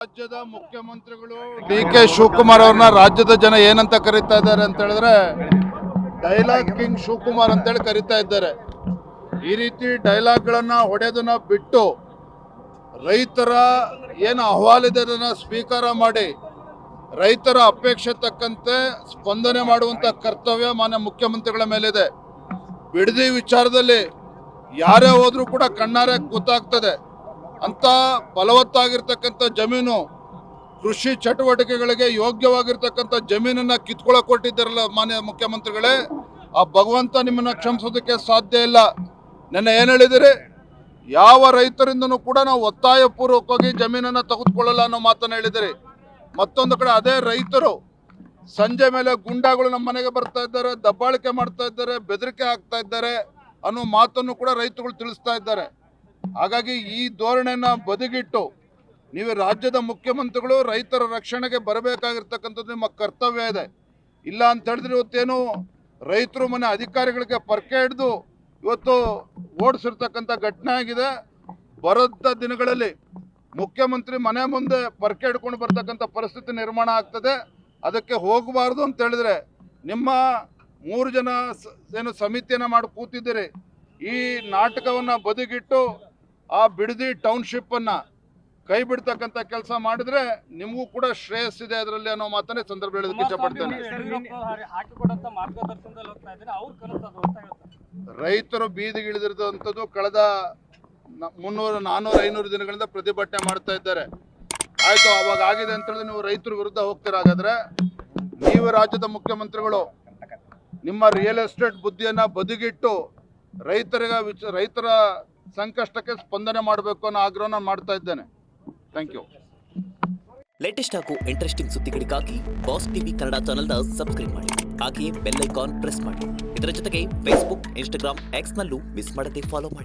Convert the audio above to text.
ರಾಜ್ಯದ ಮುಖ್ಯಮಂತ್ರಿಗಳು ಡಿ.ಕೆ. ಶಿವಕುಮಾರ್ ಅವ್ರನ್ನ ರಾಜ್ಯದ ಜನ ಏನಂತ ಕರೀತಾ ಇದ್ದಾರೆ ಅಂತ ಹೇಳಿದ್ರೆ ಡೈಲಾಗ್ ಕಿಂಗ್ ಶಿವಕುಮಾರ್ ಅಂತೇಳಿ ಕರೀತಾ ಇದ್ದಾರೆ. ಈ ರೀತಿ ಡೈಲಾಗ್ಗಳನ್ನ ಹೊಡೆದನ್ನ ಬಿಟ್ಟು ರೈತರ ಏನು ಅಹವಾಲಿದೆ ಅದನ್ನು ಸ್ವೀಕಾರ ಮಾಡಿ ರೈತರ ಅಪೇಕ್ಷೆ ತಕ್ಕಂತೆ ಸ್ಪಂದನೆ ಮಾಡುವಂಥ ಕರ್ತವ್ಯ ಮಾನ್ಯ ಮುಖ್ಯಮಂತ್ರಿಗಳ ಮೇಲಿದೆ. ಬಿಡದಿ ವಿಚಾರದಲ್ಲಿ ಯಾರೇ ಹೋದ್ರೂ ಕೂಡ ಕಣ್ಣಾರೆ ಗೊತ್ತಾಗ್ತದೆ. ಅಂತ ಫಲವತ್ತಾಗಿರ್ತಕ್ಕಂಥ ಜಮೀನು ಕೃಷಿ ಚಟುವಟಿಕೆಗಳಿಗೆ ಯೋಗ್ಯವಾಗಿರ್ತಕ್ಕಂಥ ಜಮೀನನ್ನು ಕಿತ್ಕೊಳ್ಳೋಕೆ ಕೊಟ್ಟಿದ್ದಾರಲ್ಲ ಮಾನ್ಯ ಮುಖ್ಯಮಂತ್ರಿಗಳೇ, ಆ ಭಗವಂತ ನಿಮ್ಮನ್ನು ಕ್ಷಮಿಸೋದಕ್ಕೆ ಸಾಧ್ಯ ಇಲ್ಲ. ನೆನ್ನೆ ಏನು ಹೇಳಿದಿರಿ, ಯಾವ ರೈತರಿಂದನೂ ಕೂಡ ನಾವು ಒತ್ತಾಯಪೂರ್ವಕವಾಗಿ ಜಮೀನನ್ನು ತೆಗೆದುಕೊಳ್ಳಲ್ಲ ಅನ್ನೋ ಮಾತನ್ನು ಹೇಳಿದಿರಿ. ಮತ್ತೊಂದು ಕಡೆ ಅದೇ ರೈತರು ಸಂಜೆ ಮೇಲೆ ಗುಂಡಾಗಳು ನಮ್ಮ ಮನೆಗೆ ಬರ್ತಾ ಇದ್ದಾರೆ, ದಬ್ಬಾಳಿಕೆ ಮಾಡ್ತಾ ಇದ್ದಾರೆ, ಬೆದರಿಕೆ ಹಾಕ್ತಾ ಇದ್ದಾರೆ ಅನ್ನೋ ಮಾತನ್ನು ಕೂಡ ರೈತರುಗಳು ತಿಳಿಸ್ತಾ ಇದ್ದಾರೆ. ಹಾಗಾಗಿ ಈ ಧೋರಣೆಯನ್ನು ಬದಿಗಿಟ್ಟು ನೀವು ರಾಜ್ಯದ ಮುಖ್ಯಮಂತ್ರಿಗಳು ರೈತರ ರಕ್ಷಣೆಗೆ ಬರಬೇಕಾಗಿರ್ತಕ್ಕಂಥದ್ದು ನಿಮ್ಮ ಕರ್ತವ್ಯ ಇದೆ. ಇಲ್ಲ ಅಂತ ಹೇಳಿದ್ರೆ ಇವತ್ತೇನು ರೈತರು ಮನೆ ಅಧಿಕಾರಿಗಳಿಗೆ ಪರ್ಕೆ ಹಿಡಿದು ಇವತ್ತು ಓಡಿಸಿರ್ತಕ್ಕಂಥ ಘಟನೆ ಆಗಿದೆ. ಬರೋದ ದಿನಗಳಲ್ಲಿ ಮುಖ್ಯಮಂತ್ರಿ ಮನೆ ಮುಂದೆ ಪರ್ಕೆ ಹಿಡ್ಕೊಂಡು ಬರ್ತಕ್ಕಂಥ ಪರಿಸ್ಥಿತಿ ನಿರ್ಮಾಣ ಆಗ್ತದೆ. ಅದಕ್ಕೆ ಹೋಗಬಾರ್ದು ಅಂತ ಹೇಳಿದ್ರೆ ನಿಮ್ಮ 3 ಜನ ಏನು ಸಮಿತಿಯನ್ನು ಮಾಡಿ ಕೂತಿದ್ದೀರಿ, ಈ ನಾಟಕವನ್ನು ಬದಿಗಿಟ್ಟು ಆ ಬಿಡದಿ ಟೌನ್ಶಿಪ್ಪನ್ನು ಕೈ ಬಿಡ್ತಕ್ಕಂಥ ಕೆಲಸ ಮಾಡಿದ್ರೆ ನಿಮಗೂ ಕೂಡ ಶ್ರೇಯಸ್ಸಿದೆ ಅದರಲ್ಲಿ ಅನ್ನೋ ಮಾತನ್ನೇ ಸಂದರ್ಭ ಹೇಳೋದಕ್ಕೆ ಇಷ್ಟಪಡ್ತೇನೆ. ರೈತರು ಬೀದಿಗಿಳಿದಿರುವಂಥದ್ದು ಕಳೆದ 300, 400, 500 ದಿನಗಳಿಂದ ಪ್ರತಿಭಟನೆ ಮಾಡ್ತಾ ಇದ್ದಾರೆ. ಆಯಿತು, ಅವಾಗ ಆಗಿದೆ ಅಂತ ಹೇಳಿದ್ರೆ ನೀವು ರೈತರ ವಿರುದ್ಧ ಹೋಗ್ತೀರ. ಹಾಗಾದ್ರೆ ನೀವು ರಾಜ್ಯದ ಮುಖ್ಯಮಂತ್ರಿಗಳು ನಿಮ್ಮ ರಿಯಲ್ ಎಸ್ಟೇಟ್ ಬುದ್ಧಿಯನ್ನು ಬದಿಗಿಟ್ಟು ರೈತರ ಸಂಕಷ್ಟಕ್ಕೆ ಸ್ಪಂದನೆ ಮಾಡಬೇಕು ಅನ್ನೋ ಆಗ್ರಹ ಮಾಡ್ತಾ ಇದ್ದೇನೆ. Thank you. ಲೇಟೆಸ್ಟ್ ಹಾಗೂ ಇಂಟ್ರೆಸ್ಟಿಂಗ್ ಸುದ್ದಿಗಳಿಗಾಗಿ ಬಾಸ್ ಟಿವಿ ಕನ್ನಡ ಚಾನೆಲ್ನ ಸಬ್ಸ್ಕ್ರೈಬ್ ಮಾಡಿ. ಹಾಗೆಯೇ ಬೆಲ್ ಐಕಾನ್ ಪ್ರೆಸ್ ಮಾಡಿ. ಇದರ ಜೊತೆಗೆ ಫೇಸ್ಬುಕ್, ಇನ್ಸ್ಟಾಗ್ರಾಮ್, ಎಕ್ಸ್ನಲ್ಲೂ ಮಿಸ್ ಮಾಡದೆ ಫಾಲೋ ಮಾಡಿ.